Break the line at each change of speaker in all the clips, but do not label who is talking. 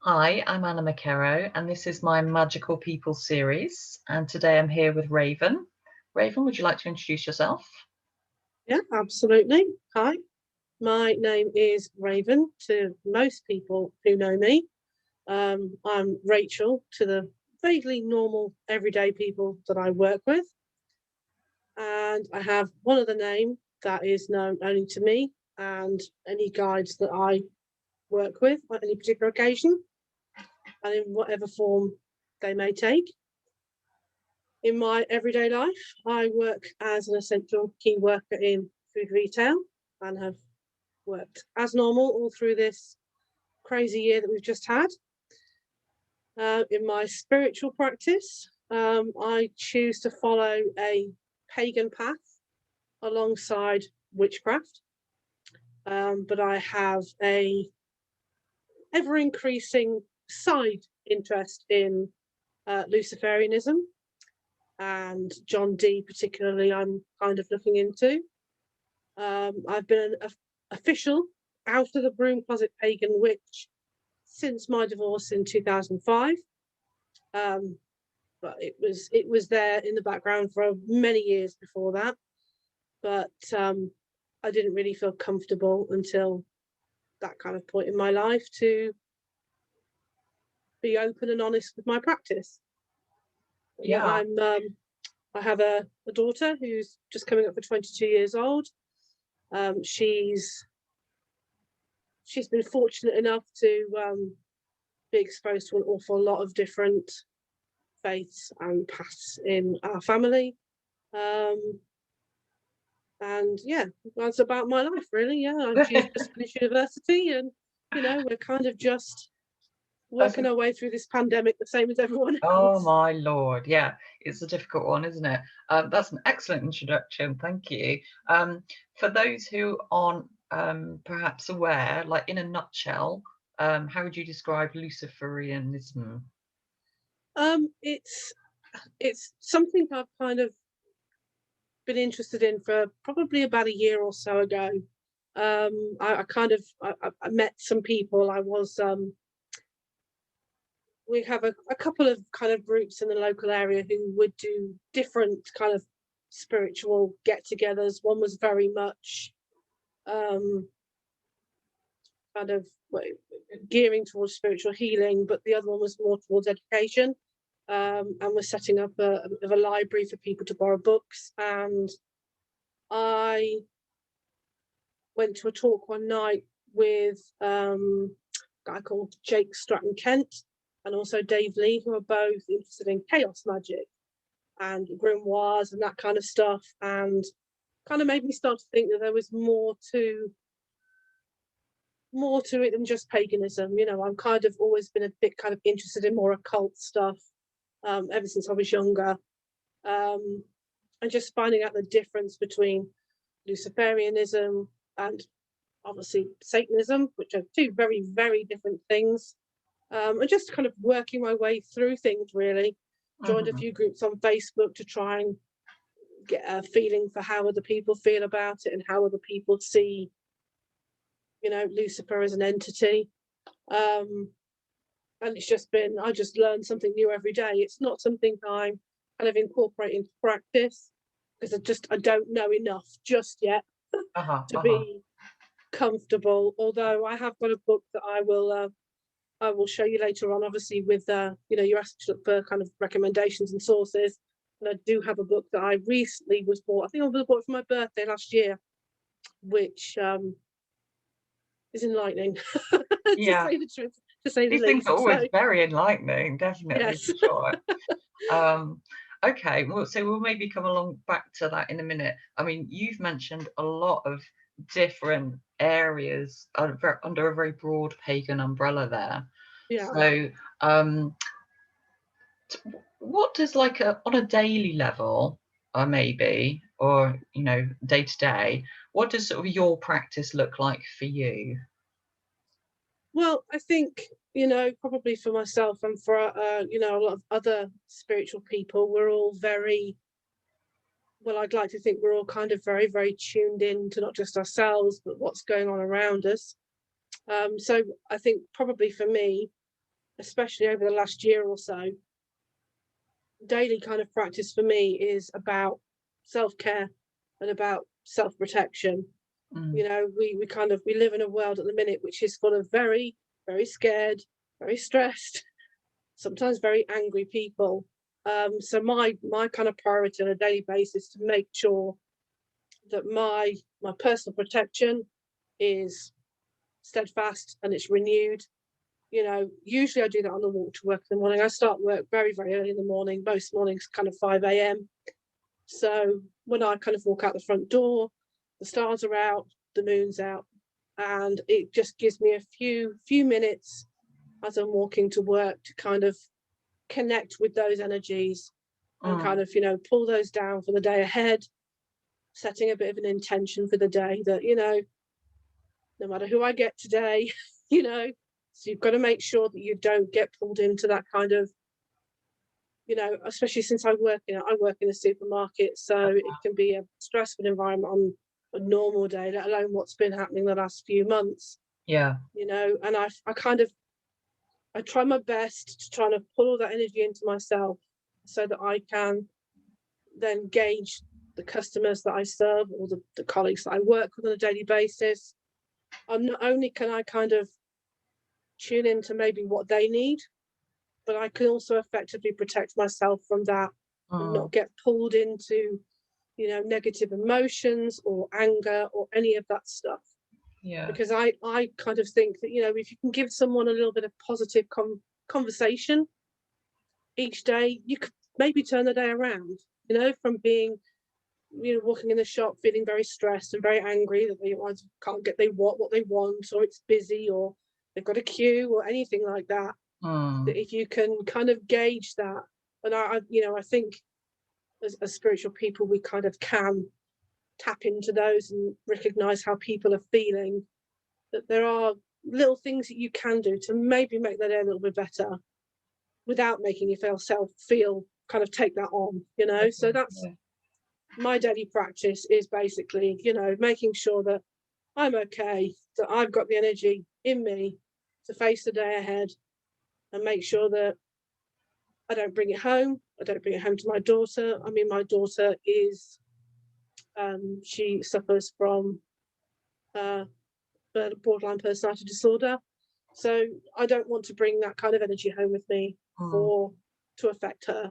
Hi, I'm Anna McKerrow, and this is my Magical People series. And today I'm here with Raven. Raven, would you like to introduce yourself?
Yeah, absolutely. Hi, my name is Raven to most people who know me. I'm Rachel to the vaguely normal, everyday people that I work with. And I have one other name that is known only to me and any guides that I work with on any particular occasion and in whatever form they may take. In my everyday life, I work as an essential key worker in food retail and have worked as normal all through this crazy year that we've just had. In my spiritual practice, I choose to follow a pagan path alongside witchcraft, but I have a ever increasing side interest in Luciferianism and John Dee, particularly. I'm kind of looking into. I've been an official out of the broom closet pagan witch since my divorce in 2005. Um, but it was there in the background for many years before that. But I didn't really feel comfortable until that kind of point in my life to be open and honest with my practice. Yeah,
Yeah,
I have a daughter who's just coming up for 22 years old. Um, she's she's been fortunate enough to be exposed to an awful lot of different faiths and paths in our family. Um, and yeah, that's about my life, really. Yeah, she's just finished university, and we're kind of just
that's
working our way through this pandemic the same as everyone
oh
else.
my Lord. Yeah, it's a difficult one, isn't it? That's an excellent introduction. Thank you. For those who aren't perhaps aware, like in a nutshell, how would you describe Luciferianism?
It's something I've kind of been interested in for probably about a year or so ago. I met some people. We have a couple of kind of groups in the local area who would do different kind of spiritual get-togethers. One was very much um, kind of gearing towards spiritual healing, but the other one was more towards education. And we're setting up a library for people to borrow books. And I went to a talk one night with a guy called Jake Stratton Kent and also Dave Lee, who are both interested in chaos magic and grimoires and that kind of stuff, and kind of made me start to think that there was more to it than just paganism. I'm kind of always been a bit kind of interested in more occult stuff ever since I was younger, um, and just finding out the difference between Luciferianism and obviously Satanism, which are two very, very different things. And just kind of working my way through things, really. Joined a
Mhm.
few groups on Facebook to try and get a feeling for how other people feel about it and how other people see, Lucifer as an entity. Um, and I just learn something new every day. It's not something I'm kind of incorporating into practice because I don't know enough just yet
Uh-huh,
to
uh-huh.
be comfortable. Although I have got a book that I will show you later on. Obviously, with you asked for kind of recommendations and sources, and I do have a book that I recently was bought. I think I was bought for my birthday last year, which is enlightening to
Yeah.
say the truth, to say the
These things are
least. So
always very enlightening, definitely,
yes,
for sure. Um, okay, well, so we'll maybe come along back to that in a minute. I mean, you've mentioned a lot of different areas under a very broad pagan umbrella there.
yeah.
So, um, what does like on a daily level, or maybe, or day to day, what does sort of your practice look like for you?
Well, I think probably for myself and for a lot of other spiritual people, we're all very well. I'd like to think we're all kind of very, very tuned in to not just ourselves, but what's going on around us. So I think probably for me, especially over the last year or so, daily kind of practice for me is about self-care and about self-protection.
Mm,
You know, we kind of we live in a world at the minute which is full of very, very scared, very stressed, sometimes very angry people. So my kind of priority on a daily basis to make sure that my personal protection is steadfast and it's renewed. You know, usually I do that on the walk to work in the morning. I start work very, very early in the morning, most mornings kind of 5 a.m. So when I kind of walk out the front door, the stars are out, the moon's out, and it just gives me a few minutes as I'm walking to work to kind of connect with those energies and kind
mm,
of, pull those down for the day ahead, setting a bit of an intention for the day that, no matter who I get today, you know, so you've got to make sure that you don't get pulled into that kind of, especially since I work in a supermarket, so it can be a stressful environment on a normal day, let alone what's been happening the last few months,
yeah.
and I kind of I try my best to try and pull all that energy into myself so that I can then gauge the customers that I serve or the colleagues that I work with on a daily basis. And not only can I kind of tune into maybe what they need, but I can also effectively protect myself from that and
Mm,
not get pulled into, negative emotions or anger or any of that stuff.
yeah.
Because I kind of think that, if you can give someone a little bit of positive conversation each day, you could maybe turn the day around, from being, walking in the shop feeling very stressed and very angry that they can't get what they want, or it's busy, or they've got a queue or anything like that. That
Mm,
if you can kind of gauge that, and I think as spiritual people, we kind of can tap into those and recognize how people are feeling. That there are little things that you can do to maybe make their day a little bit better without making yourself feel kind of take that on. So that's
yeah.
my daily practice is basically, making sure that I'm okay, that I've got the energy in me to face the day ahead and make sure that I don't bring it home. I don't bring it home to my daughter. I mean, my daughter is, she suffers from uh, borderline personality disorder. So I don't want to bring that kind of energy home with me
Mm.
for to affect her.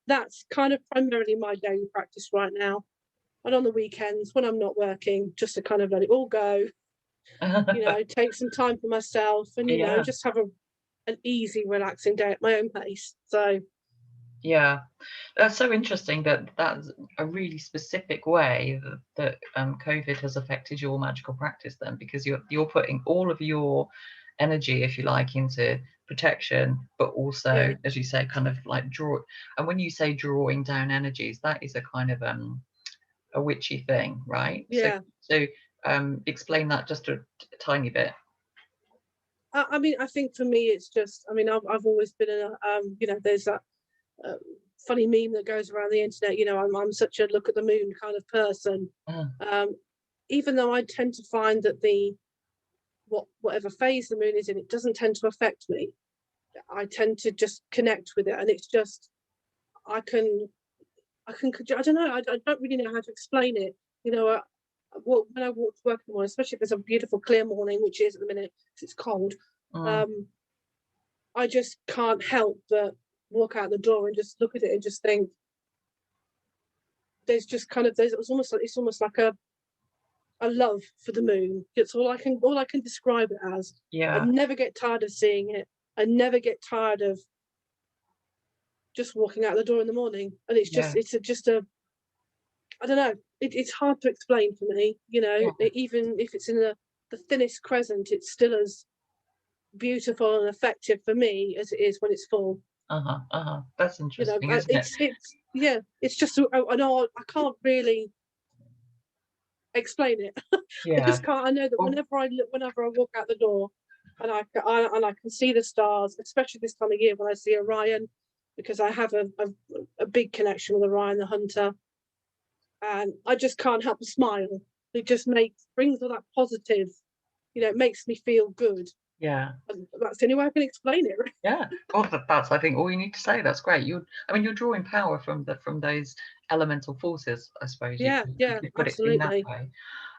That's kind of primarily my daily practice right now. And on the weekends when I'm not working, just to kind of let it all go, take some time for myself and,
Yeah,
just have an easy, relaxing day at my own pace. So
yeah. That's so interesting that that's a really specific way that COVID has affected your magical practice then, because you're putting all of your energy, if you like, into protection, but
yeah,
also, as you say, kind of like draw. And when you say drawing down energies, that is a kind of a witchy thing, right? So
yeah.
so explain that just a tiny bit.
I mean, I think for me, it's just, I mean, I've always been there's that uh, funny meme that goes around the internet. I'm such a look at the moon kind of person.
Uh,
Um, Even though I tend to find that whatever phase the moon is in, it doesn't tend to affect me. I tend to just connect with it, and it's just I can I don't know, I don't really know how to explain it. When I walk to work in the morning, especially if it's a beautiful clear morning, which is at the minute, 'cause it's cold.
mm,
Um, I just can't help but walk out the door and just look at it and just think it's almost like a love for the moon. It's all I can describe it as. I
yeah,
never get tired of seeing it. I never get tired of just walking out the door in the morning. And
yeah,
just a I don't know. It's hard to explain for me.
yeah.
Even if it's in the thinnest crescent, it's still as beautiful and effective for me as it is when it's full.
Uh-huh, uh-huh. That's interesting, isn't it?
It's yeah. It's just I know I can't really explain it. I
Yeah.
just can't. I know that
Well,
whenever I walk out the door, and I can see the stars, especially this time of year when I see Orion, because I have a big connection with Orion the Hunter, and I just can't help but smile. It just brings all that positive. It makes me feel good.
Yeah.
And that's the only way I can explain it.
Yeah. Well, that's I think all you need to say. That's great. I mean, you're drawing power from those elemental forces, I suppose
Yeah,
you
yeah,
could put it in that
absolutely.
way.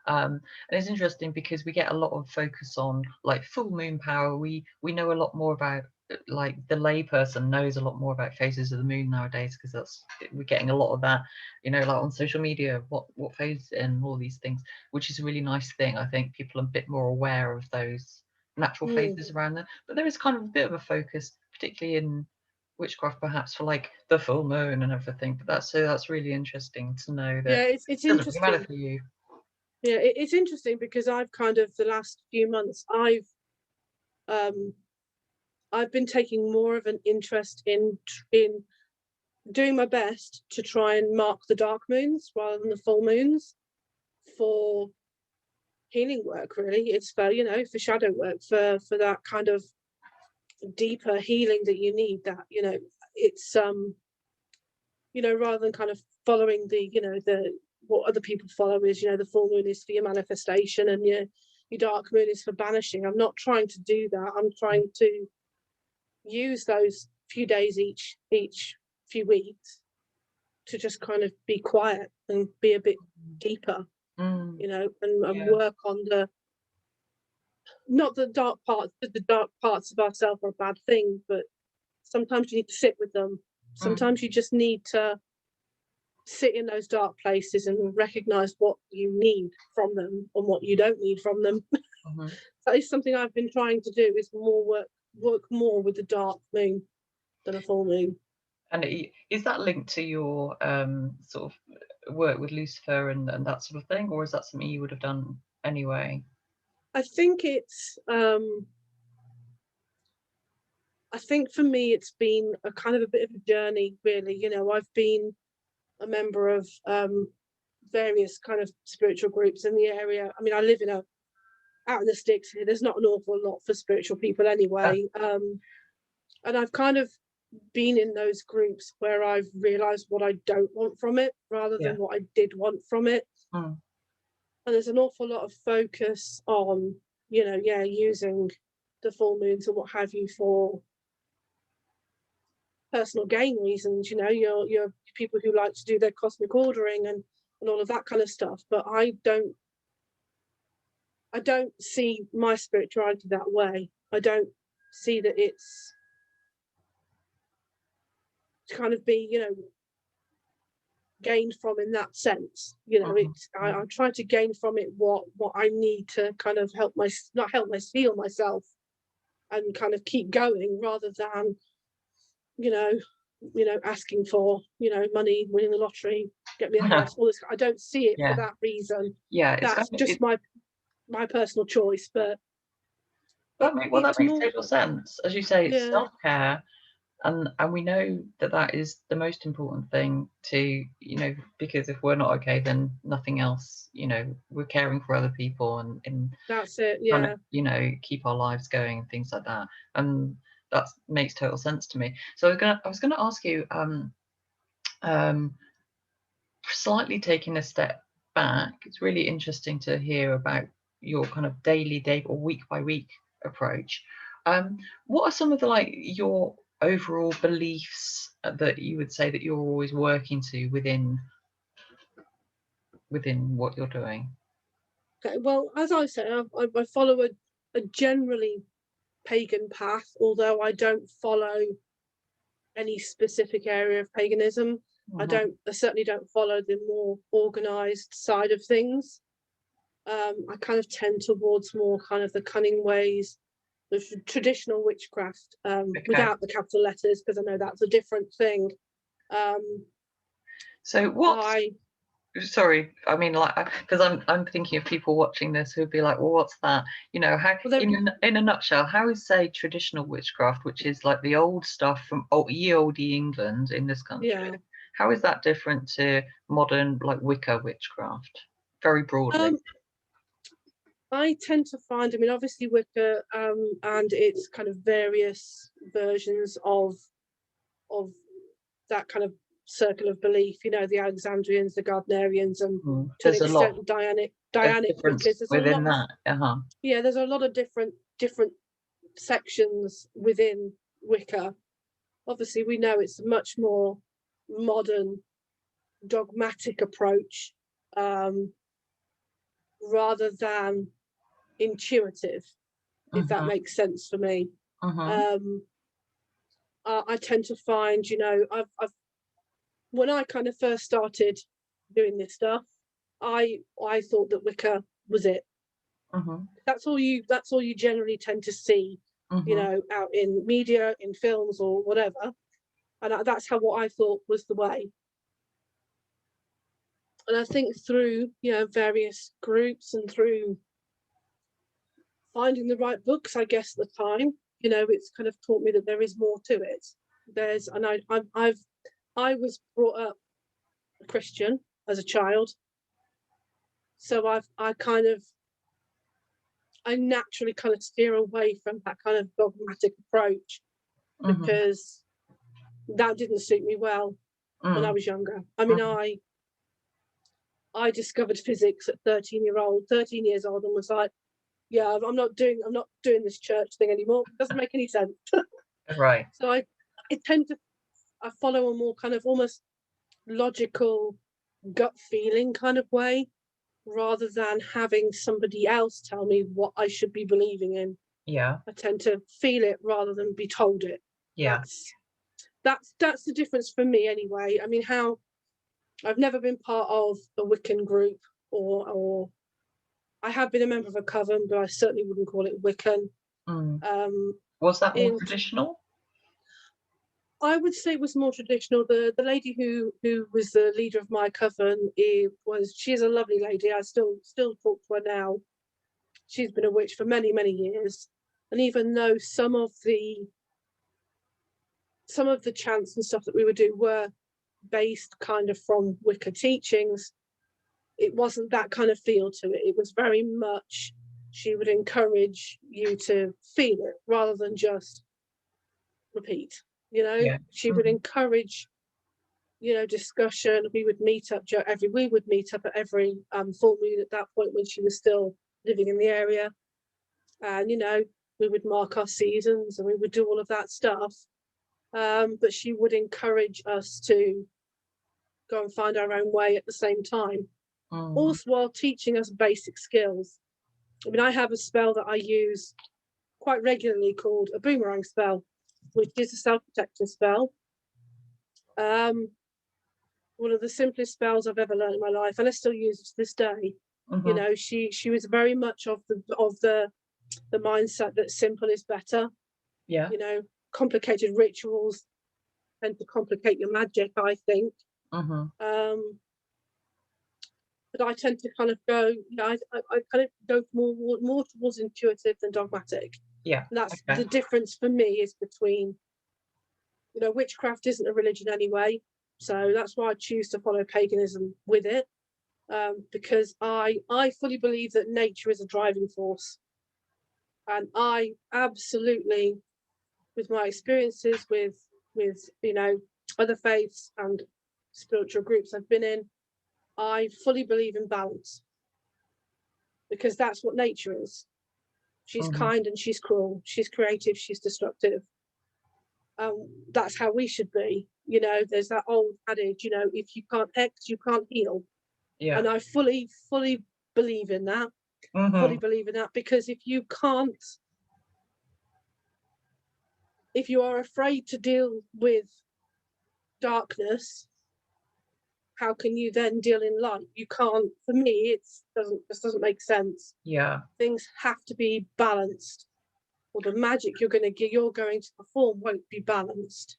And it's interesting because we get a lot of focus on like full moon power. We know a lot more about like the layperson knows a lot more about phases of the moon nowadays because that's we're getting a lot of that, like on social media, what phase and all these things, which is a really nice thing. I think people are a bit more aware of those natural
Mm.
phases around them. But there is kind of a bit of a focus, particularly in witchcraft, perhaps for like the full moon and everything. But that's really interesting to know that
Yeah,
it
it's
doesn't really matter
interesting.
for you.
Yeah, it's interesting because I've kind of the last few months um I've been taking more of an interest in doing my best to try and mark the dark moons rather than the full moons for healing work. Really, it's for for shadow work, for that kind of deeper healing that you need. That it's rather than kind of following the what other people follow is the full moon is for your manifestation and your dark moon is for banishing. I'm not trying to do that. I'm trying to use those few days each few weeks to just kind of be quiet and be a bit deeper,
Mm,
and
yeah.
work on the not the dark parts, but the dark parts of ourselves are a bad thing, but sometimes you need to sit with them.
Mm,
Sometimes you just need to sit in those dark places and recognize what you need from them and what you don't need from them.
mhm.
That is something I've been trying to do is more work more with the dark moon than a full moon.
And is that linked to your sort of work with Lucifer and that sort of thing, or is that something you would have done anyway?
I think I think for me it's been a kind of a bit of a journey, really. I've been a member of various kind of spiritual groups in the area. I mean, I live out in the sticks here. There's not an awful lot for spiritual people
Uh,
anyway. And I've kind of been in those groups where I've realized what I don't want from it rather than
yeah.
what I did want from it.
Mm,
And there's an awful lot of focus on, yeah, using the full moons and what have you for personal gain reasons. You're people who like to do their cosmic ordering and all of that kind of stuff. But I don't see my spirituality that way. I don't see that it's to kind of be, gained from in that sense.
mhm,
It's I try to gain from it what I need to kind of help my not help my heal myself and kind of keep going rather than you know asking for money, winning the lottery, get me a
mm.
house, all this. I don't see it for
Yeah.
that reason.
Yeah. It's kind
That's
of
just my personal choice, but
that
it's
makes
more,
total sense. As you say, it's
yeah,
self-care, and we know that that is the most important thing to, because if we're not okay, then nothing else, we're caring for other people and
that's it,
trying to,
yeah.
keep our lives going and things like that. And that makes total sense to me. So I was gonna ask you, um, slightly taking a step back, it's really interesting to hear about your kind of daily day or week by week approach. Um, what are some of the like your overall beliefs that you would say that you're always working to within what you're doing?
Okay, well, as I say, I follow a generally pagan path, although I don't follow any specific area of paganism.
Hmm.
I certainly don't follow the more organized side of things. I kind of tend towards more kind of the cunning ways, the traditional witchcraft,
Okay.
without the capital letters, because I know that's a different thing. Um,
So what?
I
Sorry, I mean, like, because I'm thinking of people watching this who'd be like, "Well, what's that?" How
well, there,
in a nutshell, how is say traditional witchcraft, which is like the old stuff from ye olde England in this country,
yeah.
how is that different to modern like Wicca witchcraft? Very broadly.
Um, I tend to find, I mean, obviously Wicca, and its kind of various versions of that kind of circle of belief. The Alexandrians, the Gardnerians, and
Mm.
to an
There's a lot
extent Dianic
of
Dianic
difference
Wiccas. There's a
within
lot of
that. Uh-huh.
yeah. There's a lot of different sections within Wicca. Obviously, we know it's a much more modern, dogmatic approach, rather than intuitive, if that
Mhm.
makes sense for me.
Mhm.
Um, I tend to find, I've when I kind of first started doing this stuff, I thought that Wicca was it.
Mhm.
That's all you generally tend to see,
Mhm.
out in media, in films or whatever. And that's how what I thought was the way. And I think through, various groups and through finding the right books, I guess at the time, it's kind of taught me that there is more to it. I was brought up a Christian as a child, so I naturally kind of steer away from that kind of dogmatic approach,
Mhm.
because that didn't suit me well when I
Mm.
was younger. I mean,
Mhm.
I discovered physics at 13 years old, and was like, yeah, I'm not doing this church thing anymore. It doesn't make any sense.
Right.
So I tend to I follow a more kind of almost logical gut feeling kind of way, rather than having somebody else tell me what I should be believing in.
Yeah.
I tend to feel it rather than be told it.
Yeah.
That's the difference for me anyway. I mean, how I've never been part of a Wiccan group, or I have been a member of a coven, but I certainly wouldn't call it Wiccan.
Mm.
Um,
Was that more
in
traditional?
I would say it was more traditional. The lady who was the leader of my coven, she's a lovely lady. I still talk to her now. She's been a witch for many years, and even though some of the chants and stuff that we would do were based kind of from Wicca teachings, it wasn't that kind of feel to it. It was very much, she would encourage you to feel it rather than just repeat.
Yeah.
She would
Mhm.
encourage, discussion. We would meet up at every full moon at that point, when she was still living in the area, and we would mark our seasons and we would do all of that stuff. But she would encourage us to go and find our own way at the same time,
Mm.
also while teaching us basic skills. I mean, I have a spell that I use quite regularly called a boomerang spell, which is a self-protection spell. Um, One of the simplest spells I've ever learned in my life, and I still use it to this day.
Mhm.
She was very much of the mindset that simple is better.
Yeah.
You know, complicated rituals tend to complicate your magic, I think.
Mhm.
Um, but I tend to kind of go, I kind of go more towards intuitive than dogmatic.
Yeah.
And that's
Okay.
the difference for me, is between, witchcraft isn't a religion anyway, so that's why I choose to follow paganism with it, because I fully believe that nature is a driving force, and I absolutely, with my experiences with other faiths and spiritual groups I've been in, I fully believe in balance, because that's what nature is. She's
Mhm.
kind and she's cruel. She's creative. She's destructive. That's how we should be. There's that old adage, if you can't X, you can't heal.
Yeah.
And I fully believe in that. Fully
Mhm.
believe in that, because if you are afraid to deal with darkness, how can you then deal in light? You can't. For me, doesn't make sense.
Yeah.
Things have to be balanced, or the magic you're going to perform won't be balanced.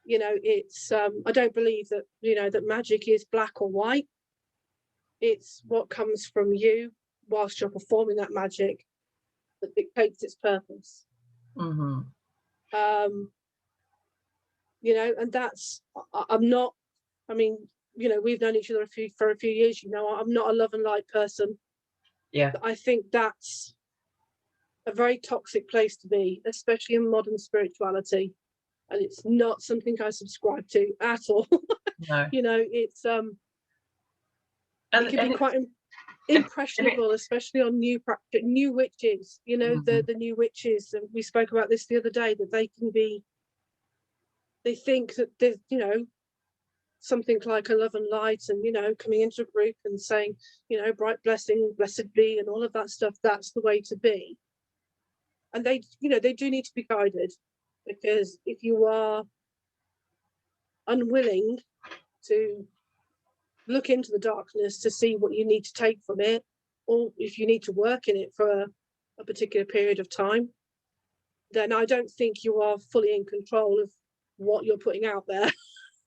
It's I don't believe that that magic is black or white. It's what comes from you whilst you're performing that magic that dictates its purpose.
Mhm.
um and I'm not, I mean, we've known each other for a few years. I'm not a love and light person.
Yeah.
I think that's a very toxic place to be, especially in modern spirituality, and it's not something I subscribe to at all.
No.
It's it
And
can be
it's
quite impressionable, especially on new witches. You know,
Mhm,
the new witches, and we spoke about this the other day, that they think that there's, you know, something like a love and light, and, you know, coming into a group and saying, you know, bright blessing, blessed be, and all of that stuff, that's the way to be. And they, you know, they do need to be guided, because if you are unwilling to look into the darkness to see what you need to take from it, or if you need to work in it for a particular period of time, then I don't think you are fully in control of what you're putting out there.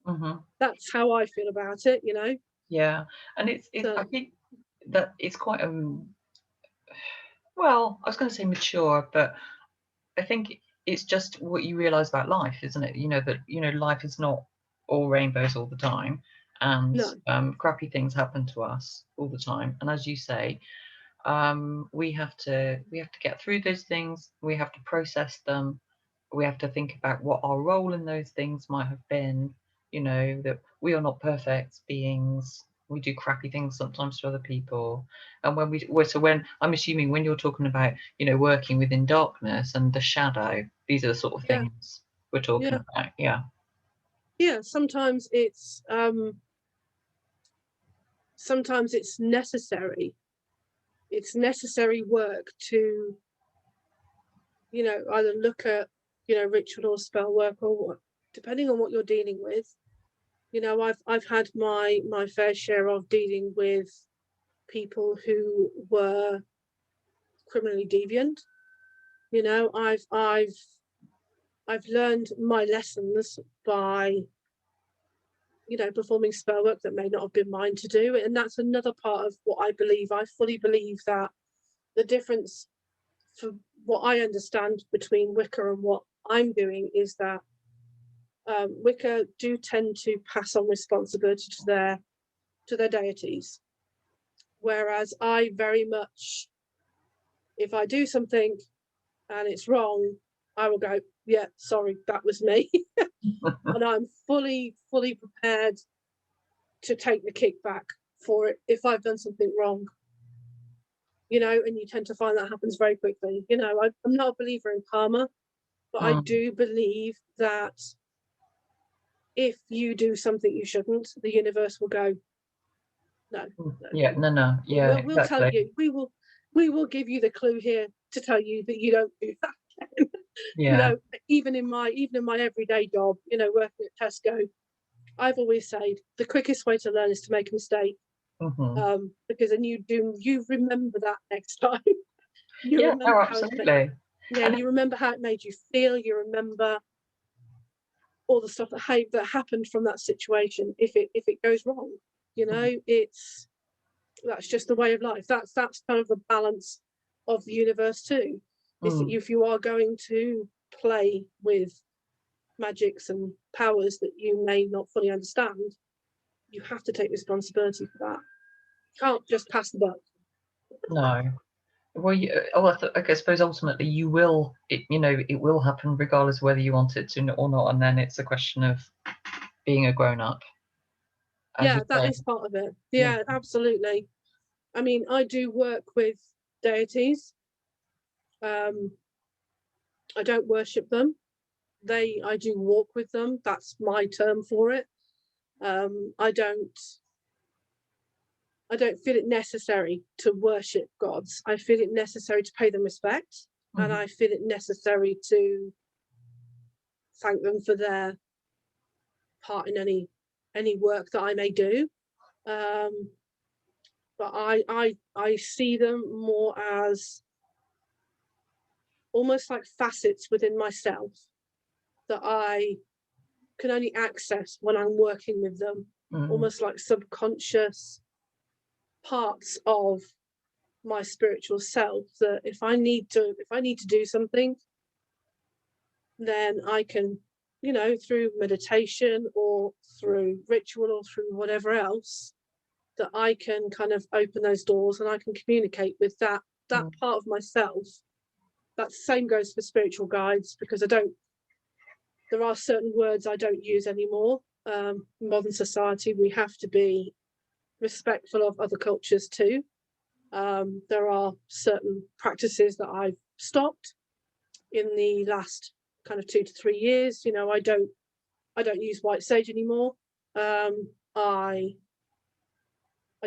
mhm.
That's how I feel about it, you know.
Yeah, and it's I
So
think that it's quite, well, I was gonna say mature, but I think it's just what you realise about life, isn't it? You know, that, you know, life is not all rainbows all the time, and,
no,
crappy things happen to us all the time, and as you say, we have to get through those things, we have to process them, we have to think about what our role in those things might have been, you know, that we are not perfect beings, we do crappy things sometimes to other people. And when I'm assuming when you're talking about, you know, working within darkness and the shadow, these are the sort of
yeah,
things we're talking
yeah,
about. Yeah.
yeah. Sometimes it's necessary. It's necessary work to, you know, either look at, you know, ritual or spell work, or what, depending on what you're dealing with. You know, I've had my fair share of dealing with people who were criminally deviant. You know, I've learned my lessons by, you know, performing spell work that may not have been mine to do. And that's another part of what I believe. I fully believe that the difference, for what I understand, between Wicca and what I'm doing is that Wicca do tend to pass on responsibility to their deities, whereas I very much, if I do something and it's wrong, I will go, yeah, sorry, that was me. And I'm fully prepared to take the kickback for it if I've done something wrong, you know. And you tend to find that happens very quickly. You know, I'm not a believer in karma, but I
Mm,
do believe that if you do something you shouldn't, the universe will go, no, no,
yeah, no, no, yeah,
we'll tell
exactly.
you, we will give you the clue here to tell you that you don't do that. You
Yeah.
know, even in my everyday job, you know, working at Tesco, I've always said the quickest way to learn is to make a mistake,
Hmm.
because then you remember that next time. You
Yeah, no,
remember how it made,
absolutely.
yeah,
And
you remember how it made you feel. You remember all the stuff that happened from that situation. If it goes wrong, you know, it's that's just the way of life. That's kind of the balance of the universe too. Is that
mm,
if you are going to play with magics and powers that you may not fully understand, you have to take responsibility for that. You can't just pass the buck.
no. Well, oh, I suppose ultimately you will, you know, it will happen regardless of whether you want it to or not, and then it's a question of being a grown up, as you
Yeah, that
say.
is part of it.
Yeah.
Yeah, absolutely. I mean, I do work with deities. Um, I don't worship them. I do walk with them. That's my term for it. Um, I don't I don't feel it necessary to worship gods. I feel it necessary to pay them respect, and
Mhm.
I feel it necessary to thank them for their part in any work that I may do. Um, but I see them more as almost like facets within myself that I can only access when I'm working with them,
Mm,
almost like subconscious parts of my spiritual self, that if I need to do something, then I can, you know, through meditation or through ritual or through whatever else, that I can kind of open those doors and I can communicate with that
mm,
part of myself. That same goes for spiritual guides, because there are certain words I don't use anymore. In modern society, we have to be respectful of other cultures too. There are certain practices that I've stopped in the last kind of 2 to 3 years. You know, I don't use white sage anymore. I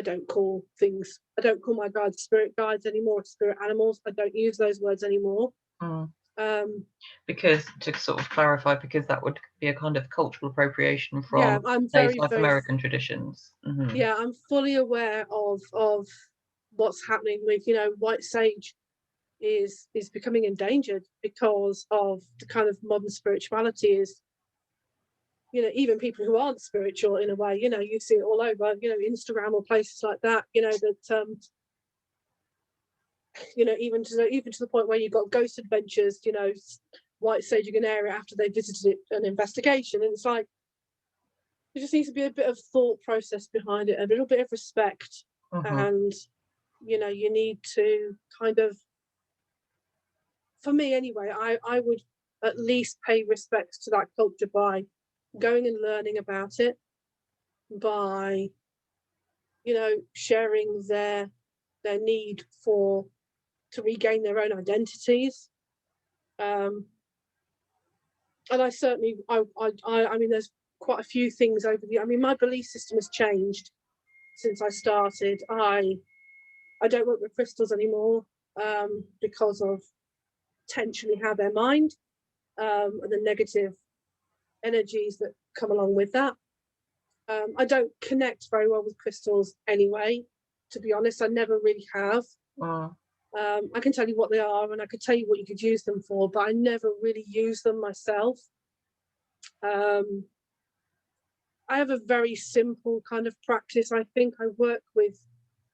don't call my guides spirit guides anymore, spirit animals. I don't use those words anymore.
Mm.
Um,
Because, to sort of clarify, because that would be a kind of cultural appropriation
yeah,
from,
I'm
say,
very,
South
very,
American traditions.
yeah, I'm fully aware of what's happening with, you know, white sage is becoming endangered because of the kind of modern spirituality is, you know, even people who aren't spiritual in a way, you know, you see it all over, you know, Instagram or places like that, you know, that you know, even to the point where you've got ghost adventures, you know, white saging an area after they visited it, an investigation, and it's like there just needs to be a bit of thought process behind it, a little bit of respect,
Mm-hmm.
and you know, you need to kind of, for me anyway, I would at least pay respects to that culture by going and learning about it, by, you know, sharing their need for to regain their own identities. Um, and I certainly, I mean, there's quite a few things over the. I mean, my belief system has changed since I started. I don't work with crystals anymore because of potentially how they're mined and the negative energies that come along with that. I don't connect very well with crystals anyway. To be honest, I never really have.
Mm.
I can tell you what they are, and I could tell you what you could use them for, but I never really use them myself. Um, I have a very simple kind of practice. I think I work with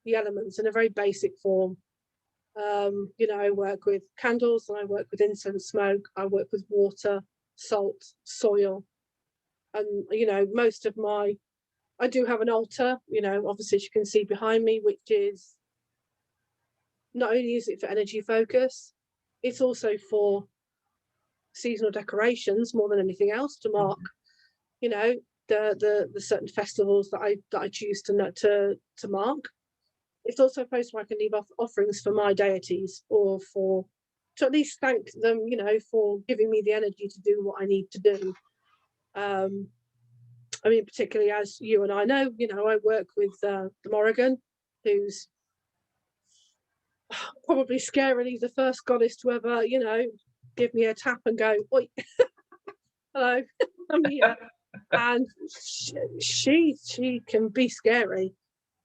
the elements in a very basic form. You know, I work with candles, and I work with incense smoke. I work with water, salt, soil, and you know, most of my. I do have an altar. You know, obviously, as you can see behind me, which is not only is it for energy focus, it's also for seasonal decorations more than anything else to mark, you know, the certain festivals that I choose to mark. It's also a place where I can leave off offerings for my deities or for to at least thank them, you know, for giving me the energy to do what I need to do. Um, I mean, particularly as you and I know, you know, I work with the Morrigan, who's probably scarily the first goddess to ever, you know, give me a tap and go, oi, hello, I'm here. And she can be scary,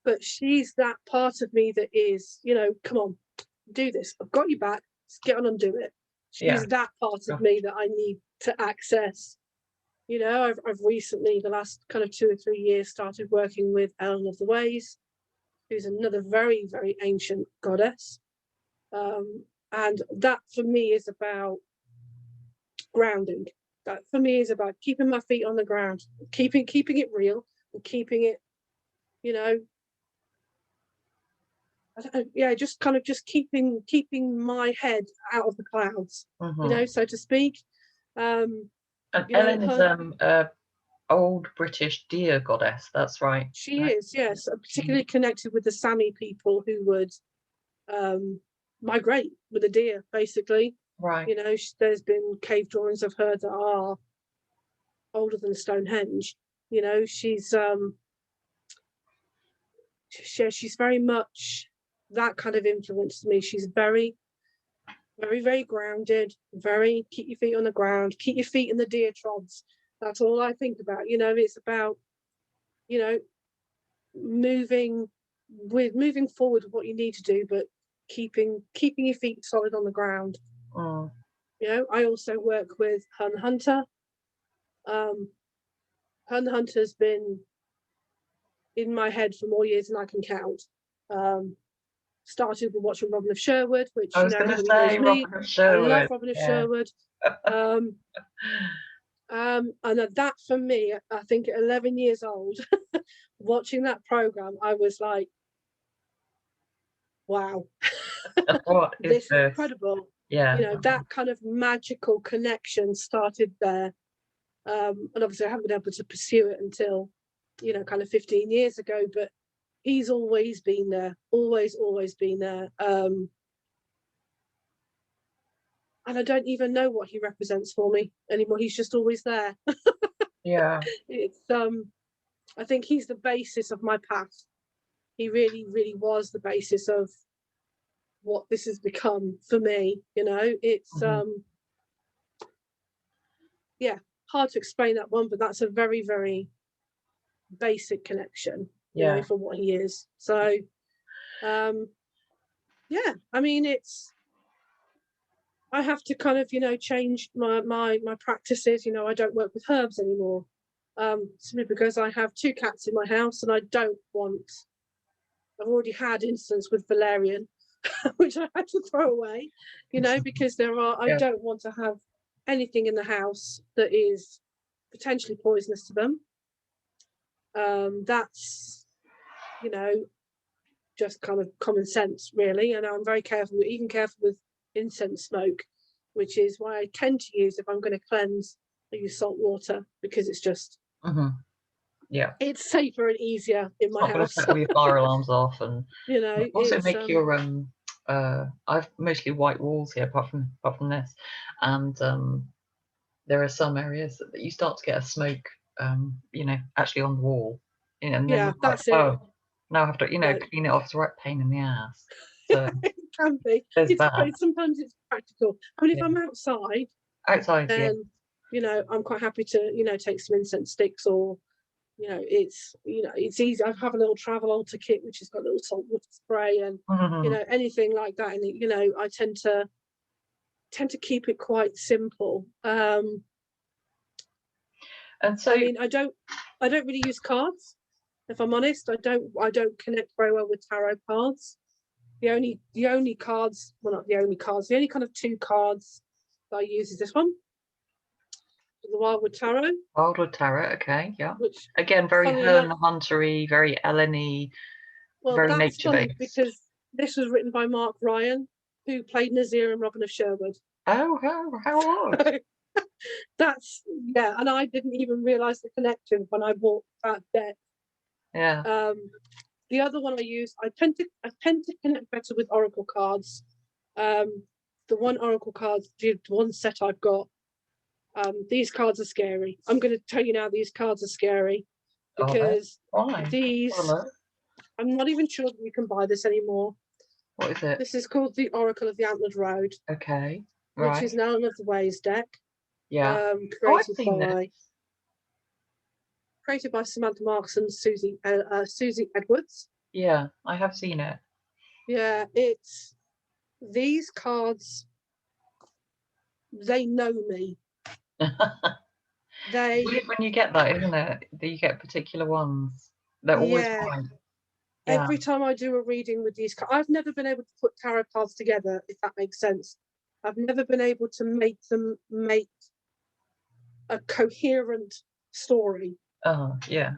but she's that part of me that is, you know, come on, do this. I've got you back. Let's get on and do it.
Yeah.
She's that part of
Sure.
me that I need to access. You know, I've recently, the last kind of 2 or 3 years, started working with Ellen of the Ways, who's another very, very ancient goddess. And that for me is about grounding. That for me is about keeping my feet on the ground, keeping it real, and keeping it, you know, yeah, just kind of just keeping my head out of the clouds, you
Mm-hmm.
know, so to speak. Um,
And
you know,
Ellen is
her
a old British deer goddess. That's right.
she
Right.
is, yes,
She.
particularly connected with the Sami people who would um, migrate with the deer, basically.
Right.
You know, there's been cave drawings of her that are older than Stonehenge. You know, she's very much that kind of influence to me. She's very, very, very grounded, very keep your feet on the ground, keep your feet in the deer trods. That's all I think about. You know, it's about, you know, moving forward with what you need to do, but keeping your feet solid on the ground.
Mm.
You know, I also work with Hun Hunter. Um, Hun Hunter's been in my head for more years than I can count. Um, Started with watching Robin of Sherwood, which,
I
you
was
know,
going to
everybody knows
say
me.
Robert
I love
Sherwood.
Robin of
Yeah.
Sherwood. Um, and that for me, I think at 11 years old, watching that program, I was like, wow,
What is
this is
this?
incredible. You
Yeah.
know, that kind of magical connection started there. And obviously, I haven't been able to pursue it until, you know, kind of 15 years ago. But he's always been there, always been there. And I don't even know what he represents for me anymore. He's just always there.
Yeah.
It's I think he's the basis of my path. He really, really was the basis of what this has become for me. You know, it's
Mhm.
yeah, hard to explain that one, but that's a very, very basic connection, you know,
Yeah.
for what he is. So yeah, I mean, it's I have to kind of, you know, change my practices. You know, I don't work with herbs anymore. Simply because I have two cats in my house and I don't want I've already had instance with valerian, which I had to throw away, you know, because I
Yeah.
don't want to have anything in the house that is potentially poisonous to them. That's, you know, just kind of common sense, really. And I'm very careful, even careful with incense smoke, which is why I tend to use, if I'm going to cleanse, I use salt water because it's just,
Yeah.
it's safer and easier in
It's
my
not going to
house.
set all your fire alarms off, and
You know,
also
it's
make your I've mostly white walls here, apart from this, and there are some areas that you start to get a smoke, actually on the wall, and then
yeah,
you're like,
that's it.
oh, now I have to,
Yeah,
clean it off. It's a right pain in the ass. So
it can be.
there's
It's
that.
sometimes it's practical. I mean, if
Yeah.
I'm outside,
Outside, yeah.
then you know I'm quite happy to, you know, take some incense sticks, or you know, it's easy. I have a little travel altar kit which has got a little salt water spray, and you know, anything like that. And you know, I tend to keep it quite simple.
And so,
I mean, I don't really use cards. If I'm honest, I don't connect very well with tarot cards. The only cards, well, not the only cards, the only kind of two cards that I use is this one, the Wildwood Tarot,
Wildwood Tarot, okay, yeah.
which,
Again, very
funnily enough,
Herne Huntery, very Ellen-y,
well,
very
that's
nature
funny
based.
because this was written by Mark Ryan, who played Nazir and Robin of Sherwood.
Oh, how odd.
That's yeah, and I didn't even realise the connection when I bought that deck.
Yeah.
The other one I tend to connect better with oracle cards. The one set I've got. These cards are scary. I'm going to tell you now, these cards are scary
Oh, no.
because
Why? Have a
these.
look.
I'm not even sure that you can buy this anymore.
What is it?
This is called the Oracle of the Antlered Road,
Okay.
which
Right.
is now of the Ways deck,
Yeah. Oh, I've
created
seen this.
by Samantha Marks and Susie Edwards.
Yeah, I have seen it.
Yeah, it's these cards. They know me.
It's
They
weird when you get that, isn't it? That you get particular ones. They're always
yeah.
right. Yeah.
Every time I do a reading with these cards, I've never been able to put tarot cards together, if that makes sense. I've never been able to make them make a coherent story.
Oh, yeah.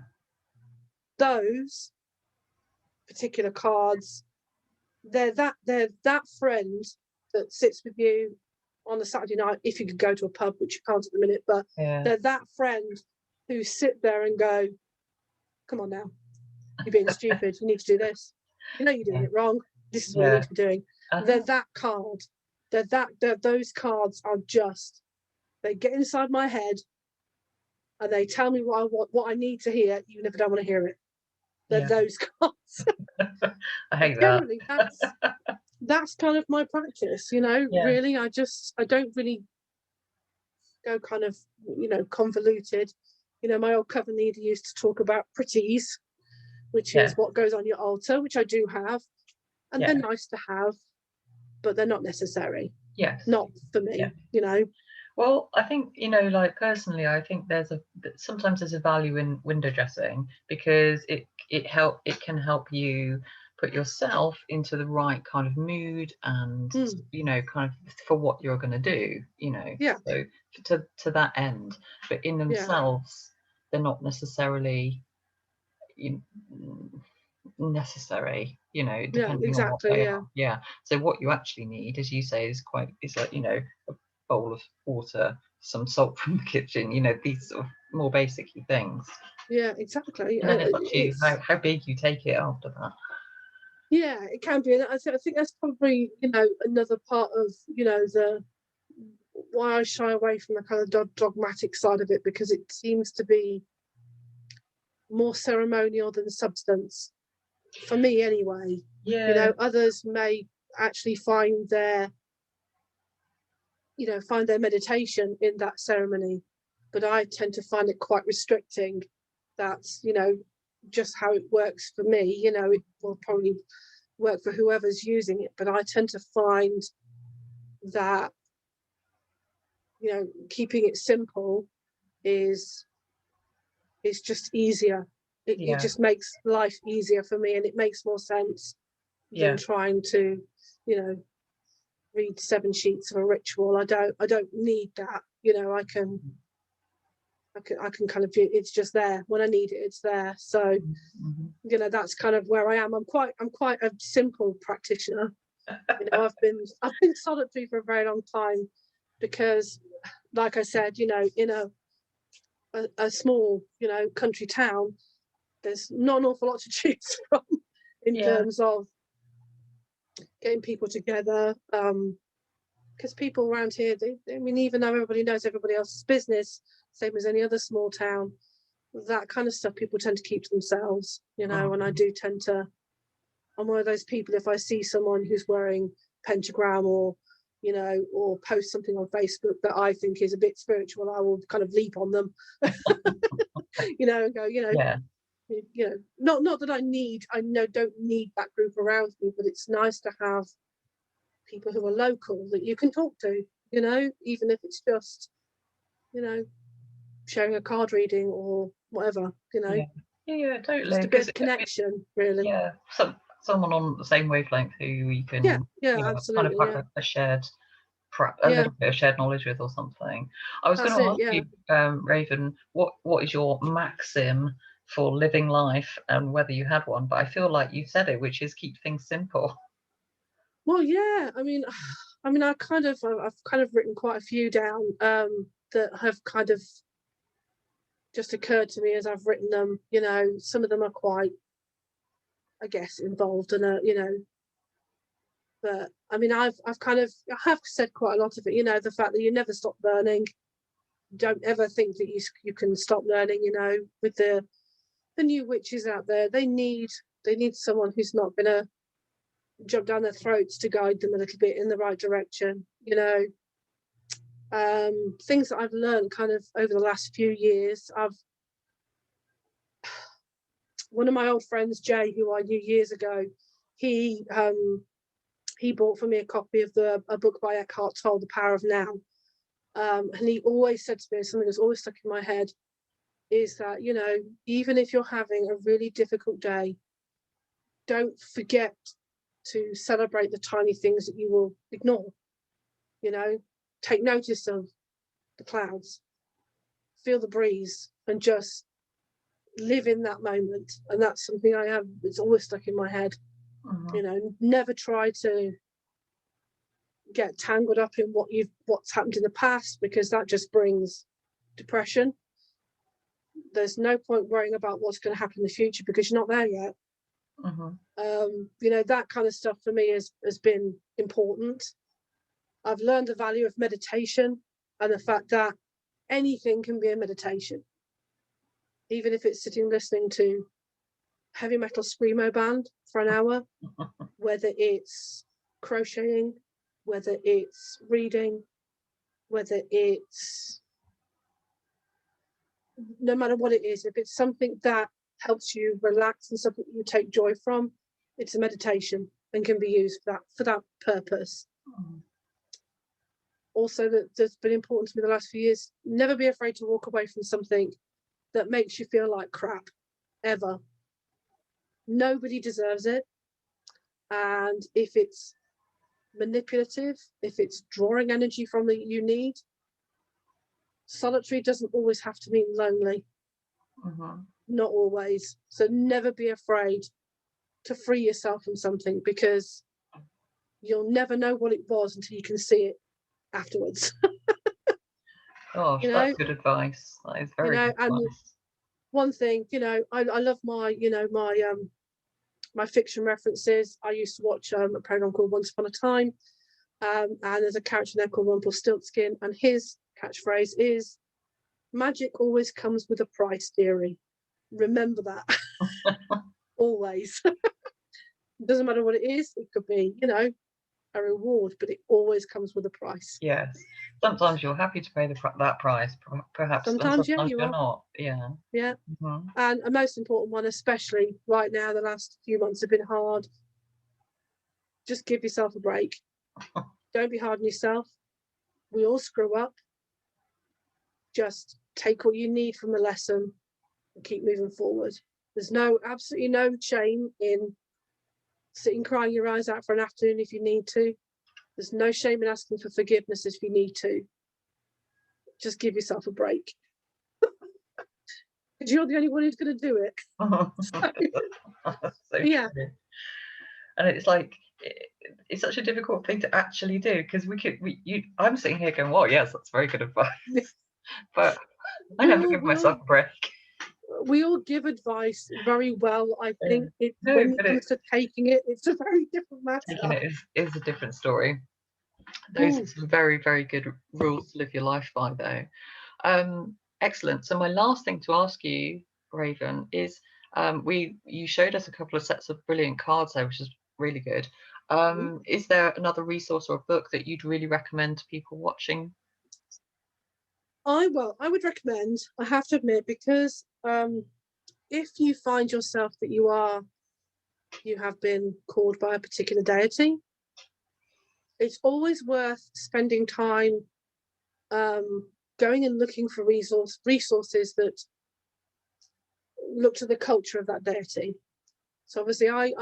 Those particular cards, they're that friend that sits with you on a Saturday night, if you could go to a pub, which you can't at the minute, but
Yeah.
they're that friend who sit there and go, come on now, you're being stupid, you need to do this. You know you're doing
Yeah.
it wrong. This is what you need
Yeah.
to be doing.
Uh-huh.
They're that card. Those cards are just, they get inside my head and they tell me what I want, what I need to hear, even if I don't want to hear it. They're
Yeah.
those cards.
I hate that.
Generally, that's kind of my practice, you know,
Yeah.
really. I don't really go kind of, you know, convoluted. You know, my old cover leader used to talk about pretties, which
Yeah.
is what goes on your altar, which I do have. And
Yeah.
they're nice to have, but they're not necessary.
Yes.
Not for
Yeah.
me, you know.
Well, I think, like personally, I think sometimes there's a value in window dressing because it can help you put yourself into the right kind of mood and kind of for what you're going to do,
Yeah,
so to that end, but in
yeah,
themselves they're not necessarily you necessary,
yeah,
depending on what
exactly.
they
Yeah,
are. Yeah. So what you actually need, as you say, is like, a bowl of water some salt from the kitchen, you know, these sort of more basic things.
Yeah, exactly.
And then it's up to you
It's
how big you take it after that.
yeah, it can be. And I think that's probably, you know, another part of, you know, the why I shy away from the kind of dogmatic side of it, because it seems to be more ceremonial than substance for me anyway. You
Yeah,
know, others may actually find their, you know, find their meditation in that ceremony, but I tend to find it quite restricting. That's, you know, just how it works for me. You know, it will probably work for whoever's using it, but I tend to find that, you know, keeping it simple is just easier. It
yeah,
just makes life easier for me, and it makes more sense than
yeah,
trying to, you know, read 7 sheets of a ritual. I don't need that. You know, I can kind of, it's just there when I need it. It's there. So,
mm-hmm.
you know, that's kind of where I am. I'm quite a simple practitioner. You know, I've been solitary for a very long time because, like I said, you know, in a small, you know, country town, there's not an awful lot to choose from in
Yeah,
terms of getting people together. Because people around here, I mean, even though everybody knows everybody else's business, same as any other small town, that kind of stuff people tend to keep to themselves, you know. And I
mm-hmm.
do tend to, I'm one of those people, if I see someone who's wearing pentagram or, you know, or post something on Facebook that I think is a bit spiritual, I will kind of leap on them, you know, and go,
Yeah,
you know, not that I know don't need that group around me, but it's nice to have people who are local that you can talk to, you know, even if it's just, you know, sharing a card reading or whatever, you know,
yeah, yeah, totally.
just a bit
Because
of connection, really.
yeah, someone on the same wavelength who you
Yeah,
can,
yeah,
you know, kind of
absolutely,
have
yeah,
a shared, a
yeah,
little bit of shared knowledge with or something. I was going
that's
to
it,
ask
yeah.
you, Raven, what is your maxim for living life and whether you had one, but I feel like you said it, which is keep things simple.
Well, yeah, I mean, I've kind of written quite a few down that have kind of just occurred to me as I've written them. You know, some of them are quite, I guess, involved in a, you know, but I mean, I have said quite a lot of it. You know, the fact that you never stop learning. Don't ever think that you can stop learning. You know, with the new witches out there, they need someone who's not going to jump down their throats to guide them a little bit in the right direction. You know, things that I've learned kind of over the last few years. I've One of my old friends, Jay, who I knew years ago, he he bought for me a copy of a book by Eckhart Tolle, The Power of Now. And he always said to me, something that's always stuck in my head, is that, you know, even if you're having a really difficult day, don't forget to celebrate the tiny things that you will ignore. You know, take notice of the clouds, feel the breeze, and just live in that moment. And that's something it's always stuck in my head.
Hmm.
You know, never try to get tangled up in what's happened in the past, because that just brings depression. There's no point worrying about what's going to happen in the future because you're not there yet.
Hmm.
You know, that kind of stuff for me has been important. I've learned the value of meditation and the fact that anything can be a meditation, even if it's sitting listening to heavy metal screamo band for an hour, whether it's crocheting, whether it's reading, whether it's, no matter what it is, if it's something that helps you relax and something you take joy from, it's a meditation and can be used for that purpose. Also, that's been important to me the last few years. Never be afraid to walk away from something that makes you feel like crap, ever. Nobody deserves it. And if it's manipulative, if it's drawing energy from that you need, solitary doesn't always have to mean lonely.
Hmm.
Not always. So never be afraid to free yourself from something, because you'll never know what it was until you can see it afterwards.
Gosh,
You
that's
know,
good advice. That is very good
and
advice.
one thing, I love my, my fiction references. I used to watch a program called Once Upon a Time, and there's a character there called Rumpelstiltskin, and his catchphrase is "Magic always comes with a price, dearie. Remember that always. It doesn't matter what it is. It could be, a reward, but it always comes with a price.
Yes. Sometimes you're happy to pay that price, perhaps, and
Sometimes, yeah,
sometimes
you
you're
are.
not. Yeah.
Yeah.
Mhm.
And a most important one, especially right now, the last few months have been hard. Just give yourself a break. Don't be hard on yourself. We all screw up. Just take what you need from the lesson and keep moving forward. There's absolutely no shame in sitting crying your eyes out for an afternoon if you need to. There's no shame in asking for forgiveness if you need to. Just give yourself a break. Because you're the only one who's going to do it. So,
So
yeah.
true. And it's like it's such a difficult thing to actually do, because I'm sitting here going, "Well, yes, that's very good advice," but I
we
never
all
give
we all
myself a break.
we all give advice very well. I
Yeah.
think it
No,
when it
but
comes to taking it, it's a very different
taking
matter.
it is a different story. Those are
Mm.
some very, very good rules to live your life by, though. Excellent. So my last thing to ask you, Raven, is you showed us a couple of sets of brilliant cards there, which is really good. Is there another resource or a book that you'd really recommend to people watching?
I would recommend. I have to admit, because if you find yourself that you have been called by a particular deity, it's always worth spending time going and looking for resources that look to the culture of that deity. So obviously, I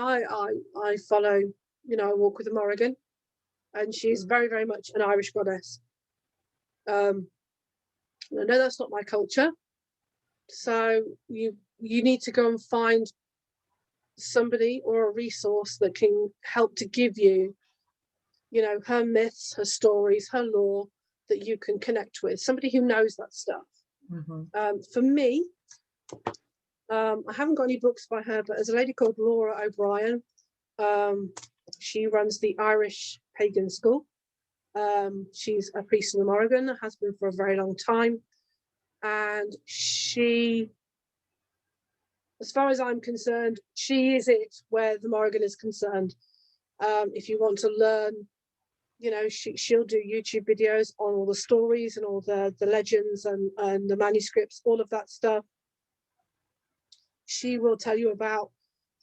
follow. I walk with the Morrigan, and she's very very much an Irish goddess. I know that's not my culture, so you need to go and find somebody or a resource that can help to give you, her myths, her stories, her lore that you can connect with. Somebody who knows that stuff.
Mm-hmm.
For me, I haven't got any books by her, but there's a lady called Laura O'Brien. She runs the Irish Pagan School. She's a priest in the Morrigan, has been for a very long time. And she, as far as I'm concerned, she is it where the Morrigan is concerned. If you want to learn, she'll do YouTube videos on all the stories and all the legends and the manuscripts, all of that stuff. She will tell you about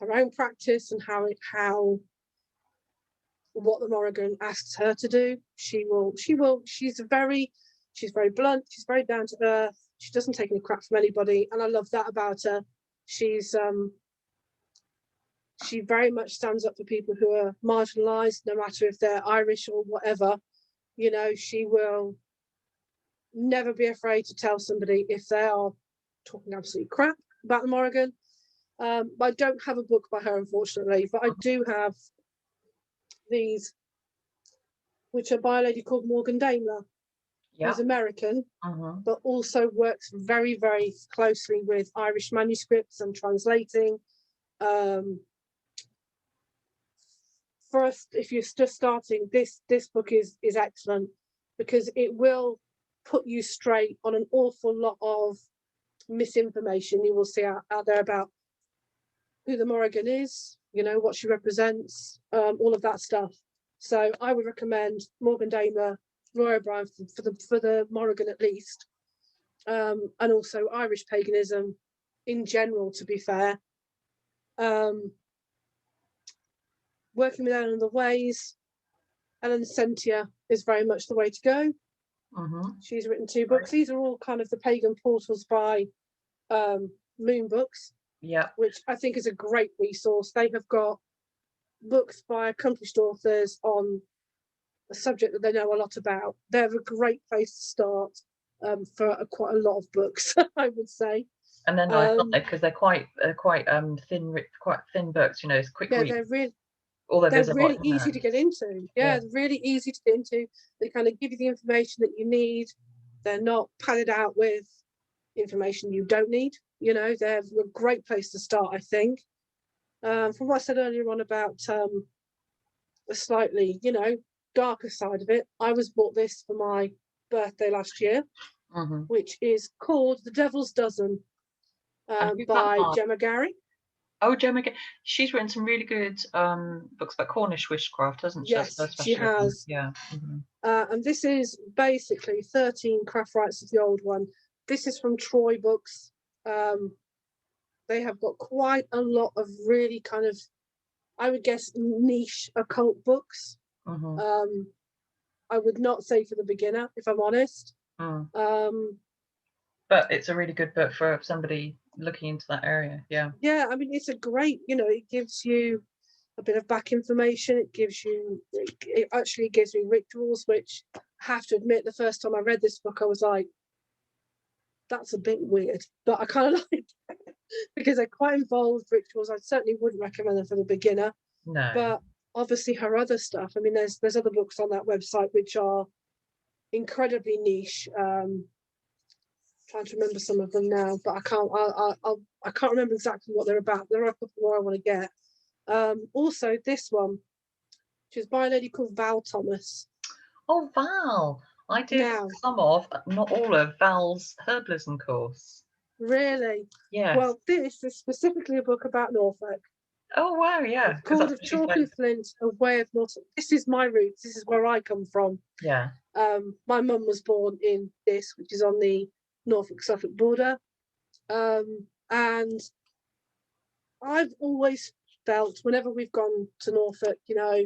her own practice and how what the Morrigan asks her to do. She's very blunt, she's very down to earth, she doesn't take any crap from anybody, and I love that about her. She very much stands up for people who are marginalized, no matter if they're Irish or whatever. She will never be afraid to tell somebody if they are talking absolute crap about the Morrigan. I don't have a book by her, unfortunately, but I do have these, which are by a lady called Morgan Daimler,
Yeah.
who's American,
Mm-hmm.
but also works very, very closely with Irish manuscripts and translating. For us, if you're just starting, this book is excellent, because it will put you straight on an awful lot of misinformation you will see out there about who the Morrigan is, what she represents, all of that stuff. So I would recommend Morgan Daimler, Roy O'Brien for the Morrigan at least, and also Irish paganism in general. To be fair, working with Ellen the Ways, Ellen Sentia is very much the way to go.
Mm-hmm.
She's written 2 books. These are all kind of the pagan portals by Moon Books,
Yeah.
which I think is a great resource. They have got books by accomplished authors on a subject that they know a lot about. They're a great place to start for quite a lot of books, I would say.
And they're nice, aren't they? Because they're quite quite thin books. It's quick
Yeah,
read. Although
they're
there's a lot
really
in
easy
there.
to get into. Yeah,
Yeah.
they're really easy to get into. They kind of give you the information that you need. They're not padded out with information you don't need. You know, they're a great place to start, I think. From what I said earlier on about the slightly, you know, darker side of it, I was bought this for my birthday last year, which is called The Devil's Dozen
And who's that
by
by?
Gemma Gary.
Oh, Gemma, she's written some really good books about Cornish witchcraft, hasn't she? That's her
Yes, she
specialism.
has.
Yeah.
And this is basically 13 craft rights of the old one. This is from Troy Books. They have got quite a lot of really kind of, I would guess, niche occult books. I would not say for the beginner, if I'm honest.
But it's a really good book for somebody looking into that area. Yeah.
Yeah, I mean, it's a great, you know, it gives you a bit of back information. It actually gives me rituals, which I have to admit, the first time I read this book, I was like, that's a bit weird, but I kind of like it because they're quite involved rituals. I certainly wouldn't recommend them for the beginner.
No.
But obviously her other stuff, I mean, there's other books on that website which are incredibly niche. Trying to remember some of them now, but I can't remember exactly what they're about. There are a couple more I want to get. Also this one, which is by a lady called Val Thomas.
Oh, Val. I did some of, not all of, Val's herbalism course.
Really?
Yes.
Well, this is specifically a book about Norfolk.
Oh, wow, yeah.
It's called Of Chalk and Flint, A Way of Norfolk. This is my roots. This is where I come from.
Yeah.
My mum was born in this, which is on the Norfolk-Suffolk border. And I've always felt, whenever we've gone to Norfolk, you know,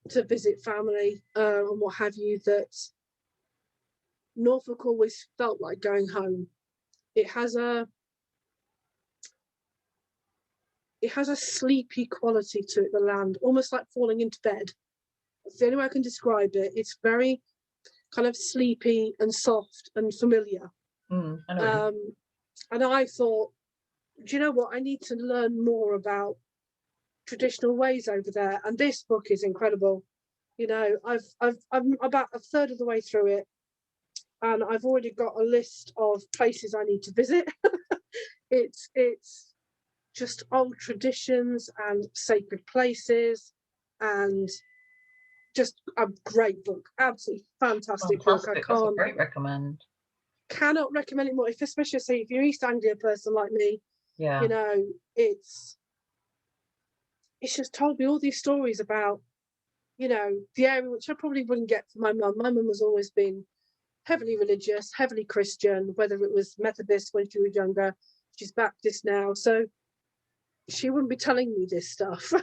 to visit family and what have you, that Norfolk always felt like going home. It has a sleepy quality to it, the land, almost like falling into bed. That's the only way I can describe it. It's very kind of sleepy and soft and familiar. And I thought, do you know what? I need to learn more about traditional ways over there. And this book is incredible. You know, I'm about a third of the way through it, and I've already got a list of places I need to visit. It's just old traditions and sacred places, and just a great book, absolutely fantastic book. I
That's a great recommend.
Cannot recommend it more, especially say if you're East Anglia person like me.
Yeah.
You know, it's just told me all these stories about, you know, the area, which I probably wouldn't get from my mum. My mum has always been heavily religious, heavily Christian, whether it was Methodist when she was younger, she's Baptist now. So she wouldn't be telling me this stuff.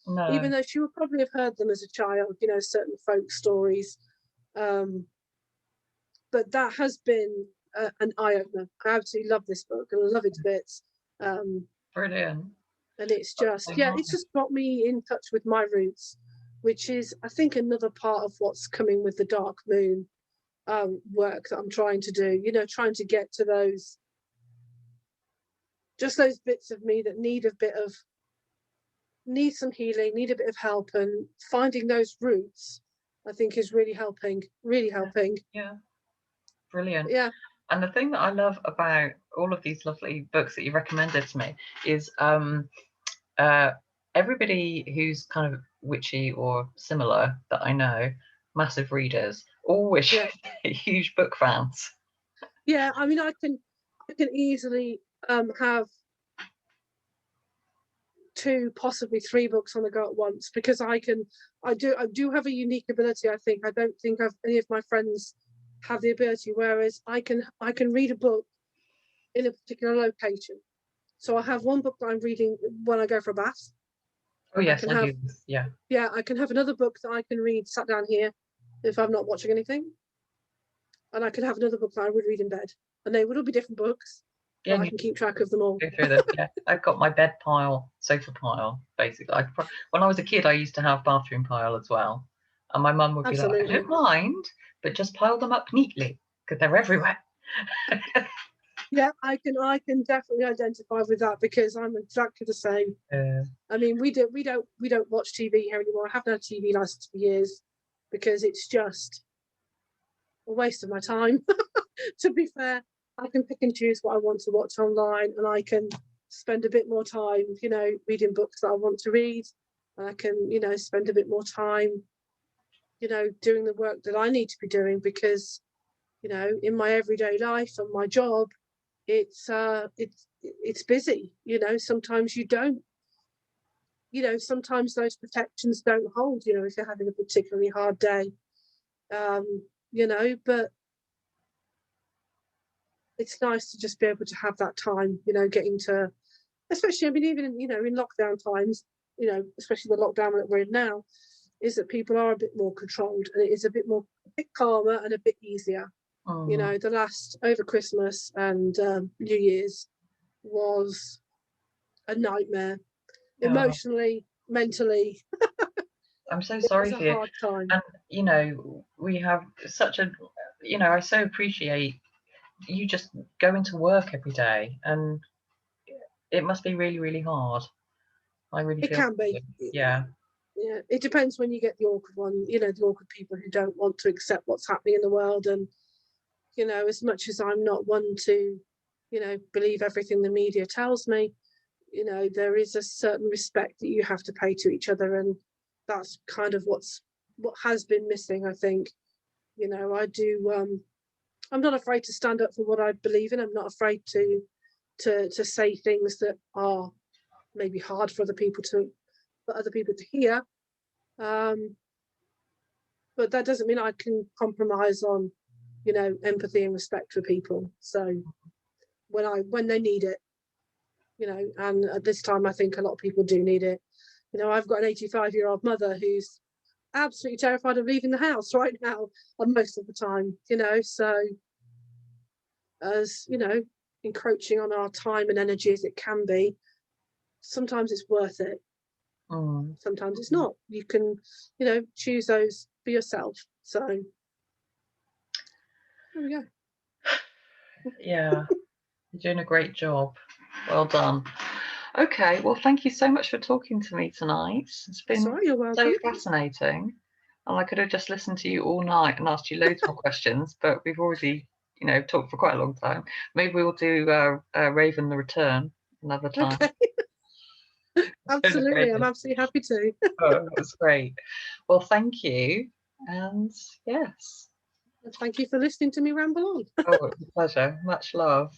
No.
Even though she would probably have heard them as a child, you know, certain folk stories. But that has been an eye-opener. I absolutely love this book and I love it to bits.
Brilliant.
And it's just, it's just got me in touch with my roots, which is, I think, another part of what's coming with the Dark Moon work that I'm trying to do, you know, trying to get to those bits of me that need some healing, need a bit of help, and finding those roots, I think, is really helping.
Yeah. Brilliant.
Yeah.
And the thing that I love about all of these lovely books that you recommended to me is everybody who's kind of witchy or similar that I know, massive readers, all huge book fans.
Yeah, I mean, I can easily have 2, possibly 3 books on the go at once, because I do have a unique ability. I think I don't think any of my friends have the ability, whereas I can read a book in a particular location. So I have one book that I'm reading when I go for a bath.
Oh yes, I do. Yeah.
Yeah, I can have another book that I can read sat down here if I'm not watching anything, and I can have another book that I would read in bed, and they would all be different books. Yeah, I can keep track of them all.
Go through them. Yeah, I've got my bed pile, sofa pile, basically. When I was a kid, I used to have bathroom pile as well, and my mum would be like, "I don't mind, but just pile them up neatly because they're everywhere."
Yeah, I can definitely identify with that because I'm exactly the same. I mean, we don't watch TV here anymore. I haven't had a TV license for years because it's just a waste of my time. To be fair, I can pick and choose what I want to watch online, and I can spend a bit more time, reading books that I want to read. And I can, spend a bit more time, doing the work that I need to be doing, because, in my everyday life and my job, it's busy. Sometimes you don't, sometimes those protections don't hold, if you're having a particularly hard day. But it's nice to just be able to have that time, getting to, especially, I mean, even in lockdown times, especially the lockdown that we're in now, is that people are a bit more controlled, and it is a bit calmer and a bit easier.
Mm.
The last over Christmas and New Year's was a nightmare,
Oh,
emotionally, mentally.
I'm so
It was
sorry
a
for you.
hard time.
And, we have such a, I so appreciate you just going to work every day, and it must be really, really hard. I really
It
feel
can
for
be.
you. Yeah.
Yeah, it depends when you get the awkward one. The awkward people who don't want to accept what's happening in the world. And as much as I'm not one to, believe everything the media tells me, there is a certain respect that you have to pay to each other, and that's kind of what has been missing, I think. I do. I'm not afraid to stand up for what I believe in. I'm not afraid to say things that are maybe hard for other people to hear. Um, but that doesn't mean I can compromise on, empathy and respect for people. So when they need it, and at this time I think a lot of people do need it. I've got an 85-year-old mother who's absolutely terrified of leaving the house right now, and most of the time, so as encroaching on our time and energy as it can be, sometimes it's worth it,
Mm.
sometimes it's not. You can, choose those for yourself. So there we go.
Yeah. You're doing a great job. Well done. Okay, well, thank you so much for talking to me tonight. It's been
Sorry, you're
so
welcome.
fascinating. And I could have just listened to you all night and asked you loads more questions, but we've already, talked for quite a long time. Maybe we'll do Raven the Return another time.
Okay.
It's been a
Absolutely,
great
I'm
day.
absolutely happy to.
Oh, it was great. Well, thank you. And yes.
Thank you for listening to me ramble on.
Oh, it was a pleasure. Much love.